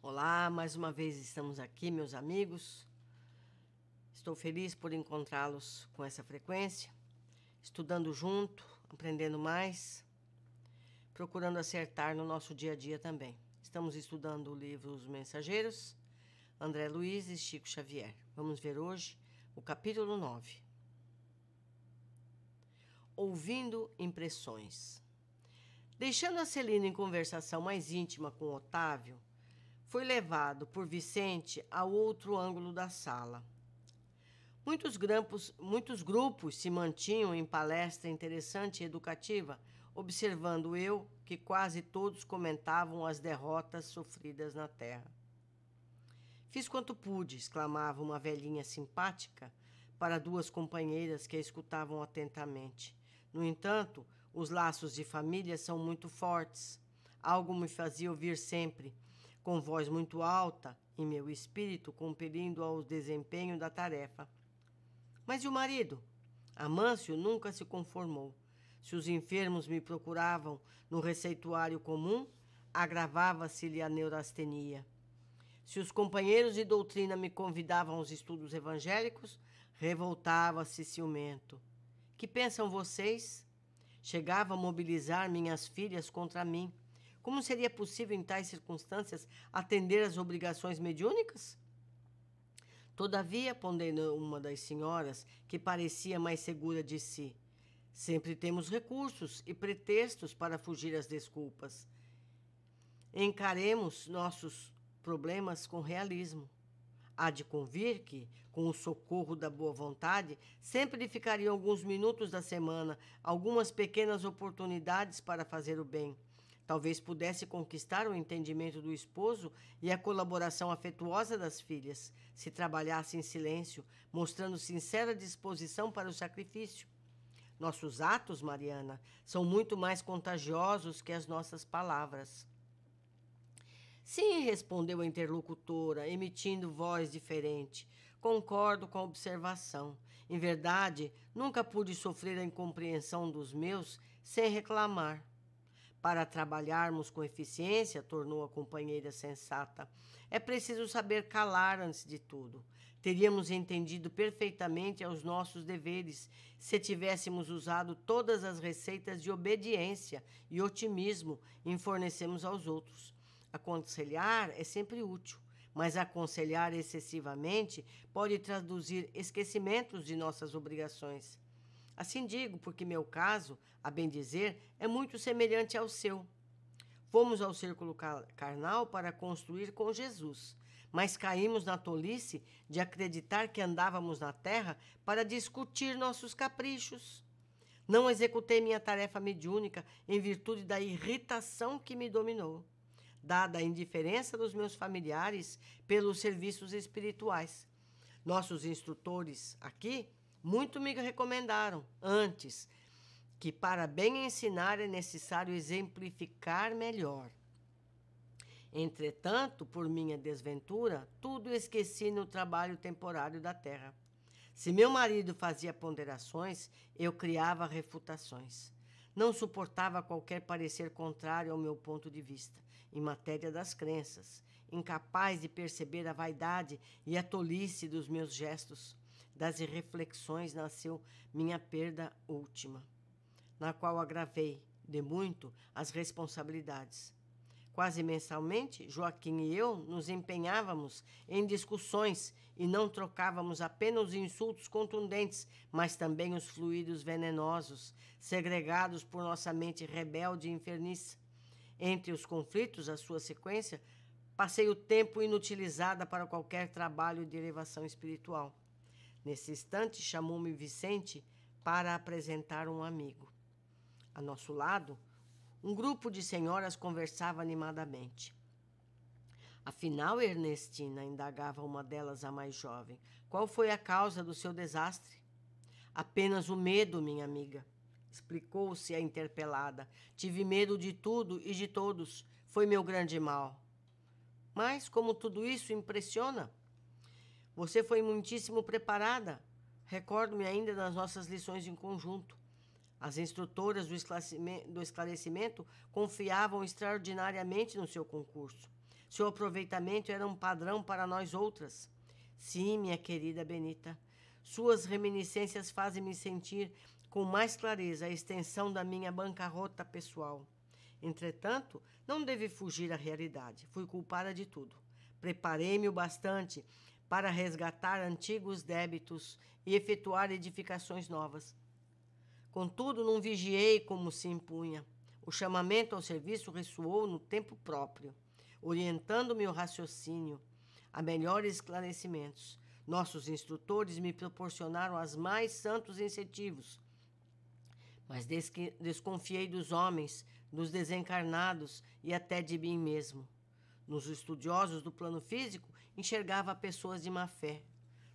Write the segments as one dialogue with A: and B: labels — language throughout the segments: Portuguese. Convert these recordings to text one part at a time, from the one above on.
A: Olá, mais uma vez estamos aqui, meus amigos. Estou feliz por encontrá-los com essa frequência, estudando junto, aprendendo mais, procurando acertar no nosso dia a dia também. Estamos estudando o livro Os Mensageiros, André Luiz e Chico Xavier. Vamos ver hoje o capítulo 9. Ouvindo impressões. Deixando a Celina em conversação mais íntima com Otávio, foi levado por Vicente ao outro ângulo da sala. Muitos grupos se mantinham em palestra interessante e educativa, observando eu que quase todos comentavam as derrotas sofridas na terra. Fiz quanto pude, exclamava uma velhinha simpática para duas companheiras que a escutavam atentamente. No entanto, os laços de família são muito fortes. Algo me fazia ouvir sempre, com voz muito alta, em meu espírito, compelindo ao desempenho da tarefa. Mas e o marido? Amâncio nunca se conformou. Se os enfermos me procuravam no receituário comum, agravava-se-lhe a neurastenia. Se os companheiros de doutrina me convidavam aos estudos evangélicos, revoltava-se ciumento. Que pensam vocês? Chegava a mobilizar minhas filhas contra mim. Como seria possível, em tais circunstâncias, atender às obrigações mediúnicas? Todavia, ponderou uma das senhoras, que parecia mais segura de si, sempre temos recursos e pretextos para fugir às desculpas. Encaremos nossos problemas com realismo. Há de convir que, com o socorro da boa vontade, sempre lhe ficariam alguns minutos da semana, algumas pequenas oportunidades para fazer o bem. Talvez pudesse conquistar o entendimento do esposo e a colaboração afetuosa das filhas, se trabalhasse em silêncio, mostrando sincera disposição para o sacrifício. Nossos atos, Mariana, são muito mais contagiosos que as nossas palavras. Sim, respondeu a interlocutora, emitindo voz diferente. Concordo com a observação. Em verdade, nunca pude sofrer a incompreensão dos meus sem reclamar. Para trabalharmos com eficiência, tornou a companheira sensata, é preciso saber calar antes de tudo. Teríamos entendido perfeitamente aos nossos deveres se tivéssemos usado todas as receitas de obediência e otimismo em fornecemos aos outros. Aconselhar é sempre útil, mas aconselhar excessivamente pode traduzir esquecimentos de nossas obrigações. Assim digo, porque meu caso, a bem dizer, é muito semelhante ao seu. Fomos ao círculo carnal para construir com Jesus, mas caímos na tolice de acreditar que andávamos na terra para discutir nossos caprichos. Não executei minha tarefa mediúnica em virtude da irritação que me dominou, dada a indiferença dos meus familiares pelos serviços espirituais. Nossos instrutores aqui muito me recomendaram, antes, que para bem ensinar é necessário exemplificar melhor. Entretanto, por minha desventura, tudo esqueci no trabalho temporário da terra. Se meu marido fazia ponderações, eu criava refutações. Não suportava qualquer parecer contrário ao meu ponto de vista, em matéria das crenças, incapaz de perceber a vaidade e a tolice dos meus gestos. Das reflexões nasceu minha perda última, na qual agravei, de muito, as responsabilidades. Quase mensalmente, Joaquim e eu nos empenhávamos em discussões e não trocávamos apenas os insultos contundentes, mas também os fluidos venenosos, segregados por nossa mente rebelde e enfermiça. Entre os conflitos, a sua sequência, passei o tempo inutilizada para qualquer trabalho de elevação espiritual. Nesse instante, chamou-me Vicente para apresentar um amigo. A nosso lado, um grupo de senhoras conversava animadamente. Afinal, Ernestina, indagava uma delas, a mais jovem, qual foi a causa do seu desastre? Apenas o medo, minha amiga, explicou-se a interpelada. Tive medo de tudo e de todos. Foi meu grande mal. Mas como tudo isso impressiona? Você foi muitíssimo preparada. Recordo-me ainda das nossas lições em conjunto. As instrutoras do esclarecimento confiavam extraordinariamente no seu concurso. Seu aproveitamento era um padrão para nós outras. Sim, minha querida Benita, suas reminiscências fazem-me sentir com mais clareza a extensão da minha bancarrota pessoal. Entretanto, não devo fugir à realidade. Fui culpada de tudo. Preparei-me o bastante para resgatar antigos débitos e efetuar edificações novas. Contudo, não vigiei como se impunha. O chamamento ao serviço ressoou no tempo próprio, orientando-me o raciocínio a melhores esclarecimentos. Nossos instrutores me proporcionaram os mais santos incentivos, mas desconfiei dos homens, dos desencarnados e até de mim mesmo. Nos estudiosos do plano físico, enxergava pessoas de má fé.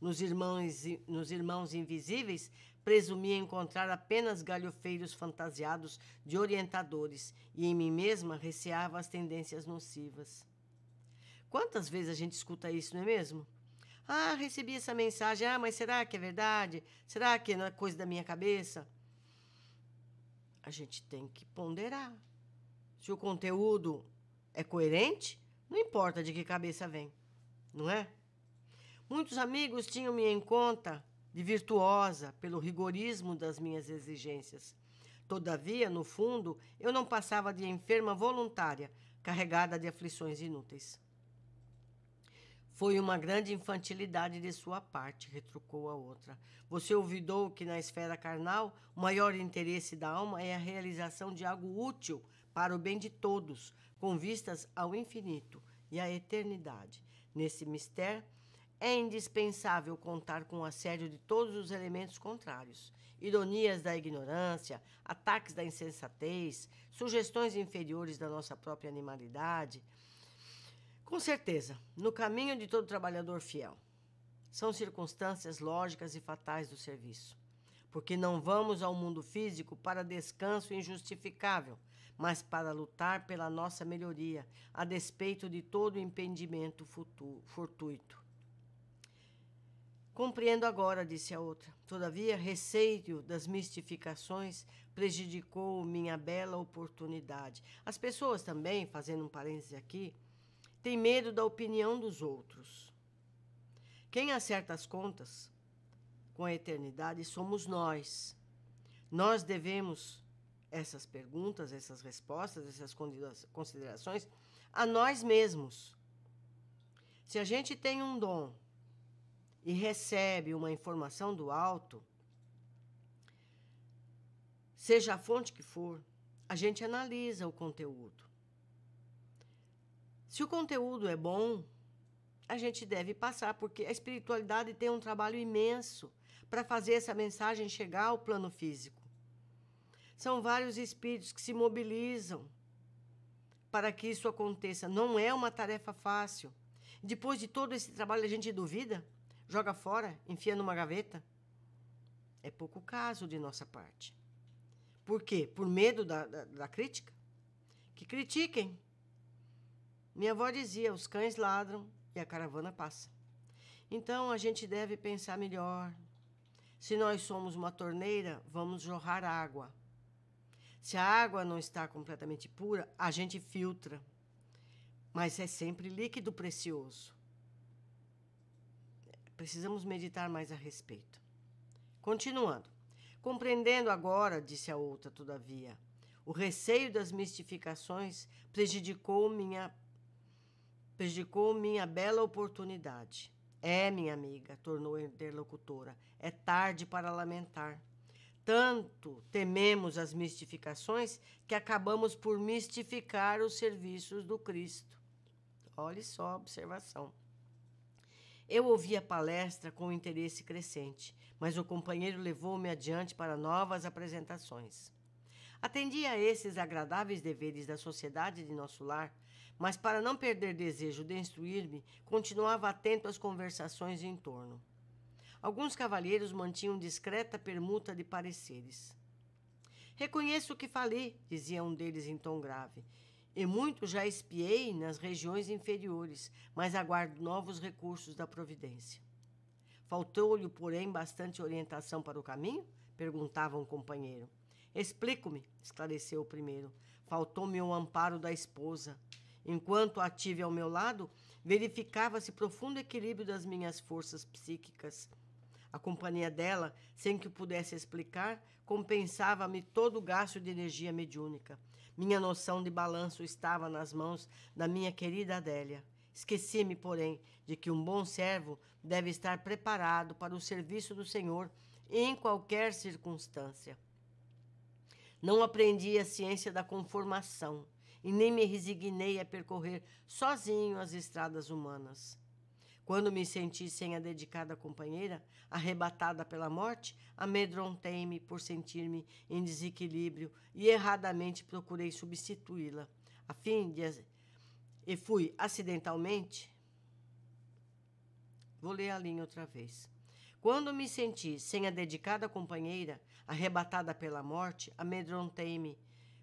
A: Nos irmãos invisíveis, presumia encontrar apenas galhofeiros fantasiados de orientadores, e em mim mesma receava as tendências nocivas. Quantas vezes a gente escuta isso, não é mesmo? Ah, recebi essa mensagem, mas será que é verdade? Será que não é coisa da minha cabeça? A gente tem que ponderar. Se o conteúdo é coerente, não importa de que cabeça vem, não é? Muitos amigos tinham-me em conta de virtuosa pelo rigorismo das minhas exigências. Todavia, no fundo, eu não passava de enferma voluntária, carregada de aflições inúteis. Foi uma grande infantilidade de sua parte, retrucou a outra. Você olvidou que na esfera carnal o maior interesse da alma é a realização de algo útil para o bem de todos, com vistas ao infinito e à eternidade. Nesse mistério, é indispensável contar com o assédio de todos os elementos contrários. Ironias da ignorância, ataques da insensatez, sugestões inferiores da nossa própria animalidade. Com certeza, no caminho de todo trabalhador fiel. São circunstâncias lógicas e fatais do serviço. Porque não vamos ao mundo físico para descanso injustificável, mas para lutar pela nossa melhoria, a despeito de todo impedimento fortuito. Compreendo agora, disse a outra. Todavia, receio das mistificações prejudicou minha bela oportunidade. As pessoas também, fazendo um parêntese aqui, têm medo da opinião dos outros. Quem acerta as contas com a eternidade somos nós. Nós devemos essas perguntas, essas respostas, essas considerações a nós mesmos. Se a gente tem um dom e recebe uma informação do alto, seja a fonte que for, a gente analisa o conteúdo. Se o conteúdo é bom, a gente deve passar, porque a espiritualidade tem um trabalho imenso para fazer essa mensagem chegar ao plano físico. São vários espíritos que se mobilizam para que isso aconteça. Não é uma tarefa fácil. Depois de todo esse trabalho, a gente duvida? Joga fora, enfia numa gaveta? É pouco caso de nossa parte. Por quê? Por medo da crítica? Que critiquem. Minha avó dizia, os cães ladram e a caravana passa. Então, a gente deve pensar melhor. Se nós somos uma torneira, vamos jorrar água. Se a água não está completamente pura, a gente filtra. Mas é sempre líquido precioso. Precisamos meditar mais a respeito. Continuando. Compreendendo agora, disse a outra, todavia, o receio das mistificações prejudicou minha bela oportunidade. É, minha amiga, tornou a interlocutora, é tarde para lamentar. Tanto tememos as mistificações que acabamos por mistificar os serviços do Cristo. Olhe só a observação. Eu ouvi a palestra com interesse crescente, mas o companheiro levou-me adiante para novas apresentações. Atendi a esses agradáveis deveres da sociedade de nosso lar, mas para não perder desejo de instruir-me, continuava atento às conversações em torno. Alguns cavalheiros mantinham discreta permuta de pareceres. Reconheço o que falei, dizia um deles em tom grave, e muito já espiei nas regiões inferiores, mas aguardo novos recursos da providência. Faltou-lhe, porém, bastante orientação para o caminho? Perguntava um companheiro. Explico-me, esclareceu o primeiro. Faltou-me o amparo da esposa. enquanto ativa ao meu lado, verificava-se profundo equilíbrio das minhas forças psíquicas. A companhia dela, sem que eu pudesse explicar, compensava-me todo o gasto de energia mediúnica. Minha noção de balanço estava nas mãos da minha querida Adélia. Esqueci-me, porém, de que um bom servo deve estar preparado para o serviço do Senhor em qualquer circunstância. Não aprendi a ciência da conformação e nem me resignei a percorrer sozinho as estradas humanas. Quando me senti sem a dedicada companheira, arrebatada pela morte, amedrontei-me por sentir-me em desequilíbrio e erradamente procurei substituí-la, a fim de... E fui acidentalmente... Vou ler a linha outra vez. Quando me senti sem a dedicada companheira, arrebatada pela morte, amedrontei-me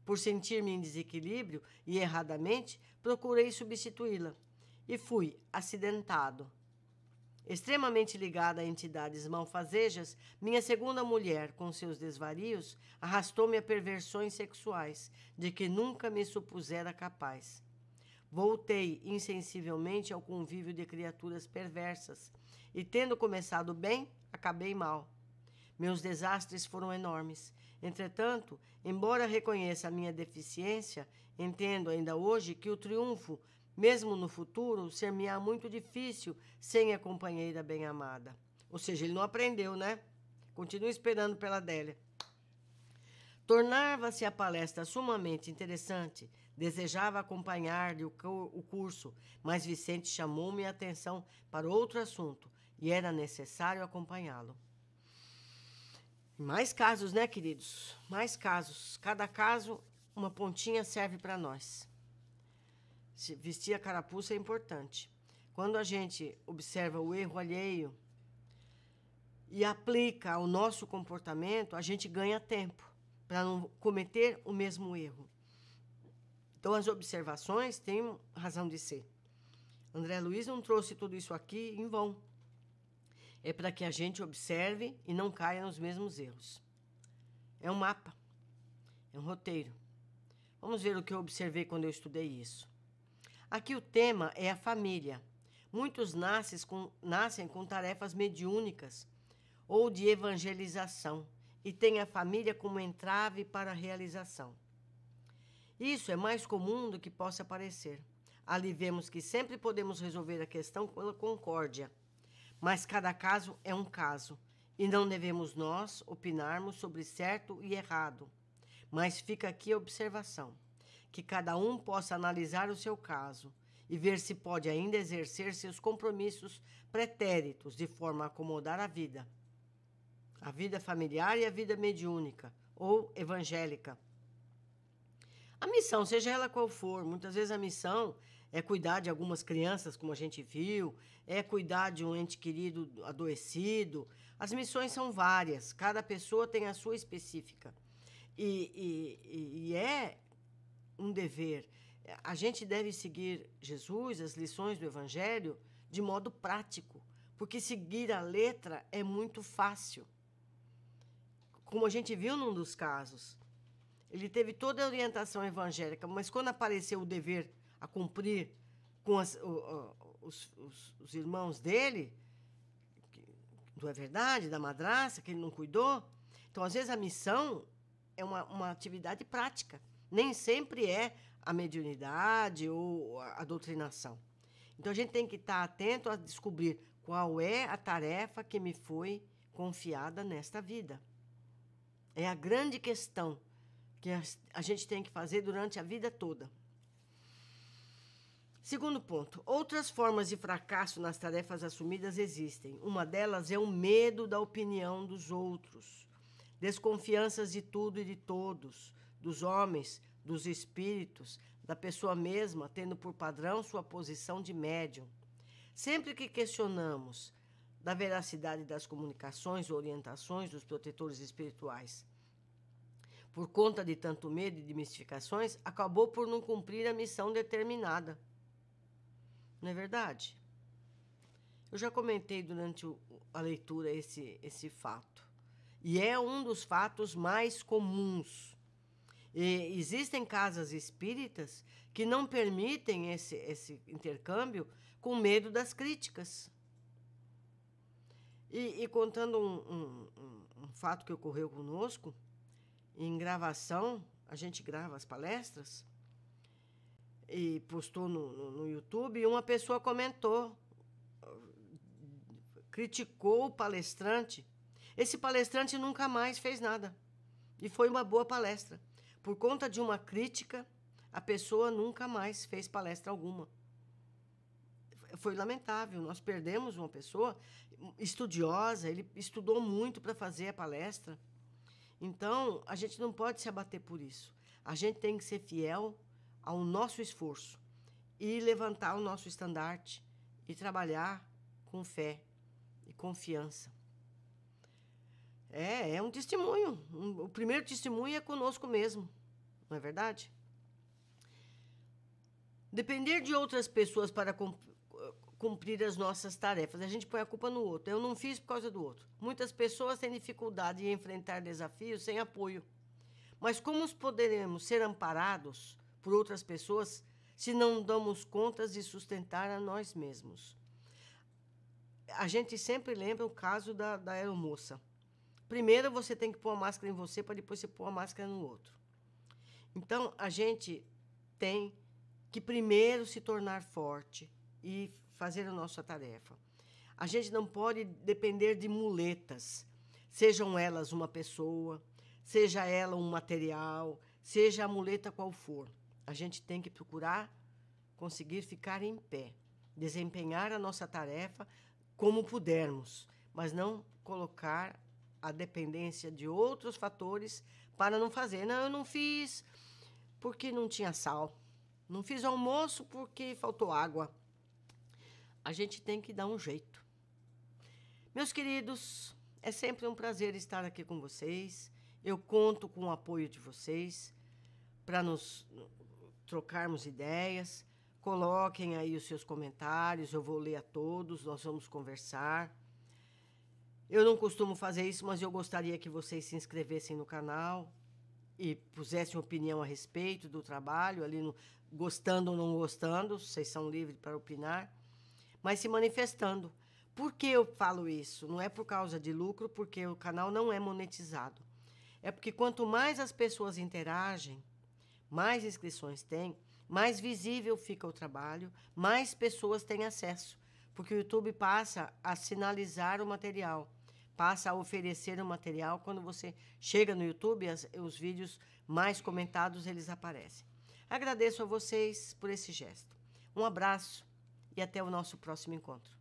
A: por sentir-me em desequilíbrio e erradamente procurei substituí-la. E fui acidentado. Extremamente ligada a entidades malfazejas, minha segunda mulher, com seus desvarios, arrastou-me a perversões sexuais, de que nunca me supusera capaz. Voltei insensivelmente ao convívio de criaturas perversas, e tendo começado bem, acabei mal. Meus desastres foram enormes. Entretanto, embora reconheça a minha deficiência, entendo ainda hoje que o triunfo, mesmo no futuro, ser-me-á muito difícil sem a companheira bem-amada. Ou seja, ele não aprendeu, né? Continua esperando pela Adélia. Tornava-se a palestra sumamente interessante. Desejava acompanhar-lhe o curso, mas Vicente chamou-me a atenção para outro assunto e era necessário acompanhá-lo. Mais casos, né, queridos? Mais casos. Cada caso, uma pontinha serve para nós. Vestir a carapuça é importante. Quando a gente observa o erro alheio e aplica ao nosso comportamento, a gente ganha tempo para não cometer o mesmo erro. Então, as observações têm razão de ser. André Luiz não trouxe tudo isso aqui em vão. É para que a gente observe e não caia nos mesmos erros. É um mapa, é um roteiro. Vamos ver o que eu observei quando eu estudei isso. Aqui o tema é a família. Muitos nascem com tarefas mediúnicas ou de evangelização e têm a família como entrave para a realização. Isso é mais comum do que possa parecer. Ali vemos que sempre podemos resolver a questão pela concórdia, mas cada caso é um caso, e não devemos nós opinarmos sobre certo e errado. Mas fica aqui a observação, que cada um possa analisar o seu caso e ver se pode ainda exercer seus compromissos pretéritos de forma a acomodar a vida familiar e a vida mediúnica ou evangélica. A missão, seja ela qual for, muitas vezes a missão é cuidar de algumas crianças, como a gente viu, é cuidar de um ente querido adoecido. As missões são várias, cada pessoa tem a sua específica. E é um dever. A gente deve seguir Jesus, as lições do Evangelho, de modo prático, porque seguir a letra é muito fácil. Como a gente viu num dos casos, ele teve toda a orientação evangélica, mas quando apareceu o dever a cumprir com os irmãos dele, não é verdade, da madrasta, que ele não cuidou, então, às vezes, a missão é uma atividade prática, nem sempre é a mediunidade ou a doutrinação. Então, a gente tem que estar atento a descobrir qual é a tarefa que me foi confiada nesta vida. É a grande questão que a gente tem que fazer durante a vida toda. Segundo ponto, outras formas de fracasso nas tarefas assumidas existem. Uma delas é o medo da opinião dos outros, desconfianças de tudo e de todos, dos homens, dos espíritos, da pessoa mesma, tendo por padrão sua posição de médium. Sempre que questionamos da veracidade das comunicações ou orientações dos protetores espirituais, por conta de tanto medo e de mistificações, acabou por não cumprir a missão determinada. Não é verdade? Eu já comentei durante a leitura esse fato. E é um dos fatos mais comuns. E existem casas espíritas que não permitem esse intercâmbio com medo das críticas. E contando um fato que ocorreu conosco, em gravação, a gente grava as palestras, e postou no YouTube, e uma pessoa comentou, criticou o palestrante. Esse palestrante nunca mais fez nada. E foi uma boa palestra. Por conta de uma crítica, a pessoa nunca mais fez palestra alguma. Foi lamentável. Nós perdemos uma pessoa estudiosa, ele estudou muito para fazer a palestra. Então, a gente não pode se abater por isso. A gente tem que ser fiel ao nosso esforço e levantar o nosso estandarte e trabalhar com fé e confiança. É um testemunho. O primeiro testemunho é conosco mesmo, não é verdade? Depender de outras pessoas para cumprir as nossas tarefas. A gente põe a culpa no outro. Eu não fiz por causa do outro. Muitas pessoas têm dificuldade em enfrentar desafios sem apoio. Mas como poderemos ser amparados por outras pessoas se não damos contas de sustentar a nós mesmos? A gente sempre lembra o caso da aeromoça. Primeiro você tem que pôr a máscara em você para depois você pôr a máscara no outro. Então, a gente tem que primeiro se tornar forte e fazer a nossa tarefa. A gente não pode depender de muletas, sejam elas uma pessoa, seja ela um material, seja a muleta qual for. A gente tem que procurar conseguir ficar em pé, desempenhar a nossa tarefa como pudermos, mas não colocar a dependência de outros fatores para não fazer. Não, eu não fiz porque não tinha sal. Não fiz almoço porque faltou água. A gente tem que dar um jeito. Meus queridos, é sempre um prazer estar aqui com vocês. Eu conto com o apoio de vocês para nos trocarmos ideias. Coloquem aí os seus comentários, eu vou ler a todos, nós vamos conversar. Eu não costumo fazer isso, mas eu gostaria que vocês se inscrevessem no canal e pusessem opinião a respeito do trabalho, ali no gostando ou não gostando, vocês são livres para opinar, mas se manifestando. Por que eu falo isso? Não é por causa de lucro, porque o canal não é monetizado. É porque quanto mais as pessoas interagem, mais inscrições tem, mais visível fica o trabalho, mais pessoas têm acesso, porque o YouTube passa a sinalizar o material, passa a oferecer o material. Quando você chega no YouTube, os vídeos mais comentados, eles aparecem. Agradeço a vocês por esse gesto. Um abraço e até o nosso próximo encontro.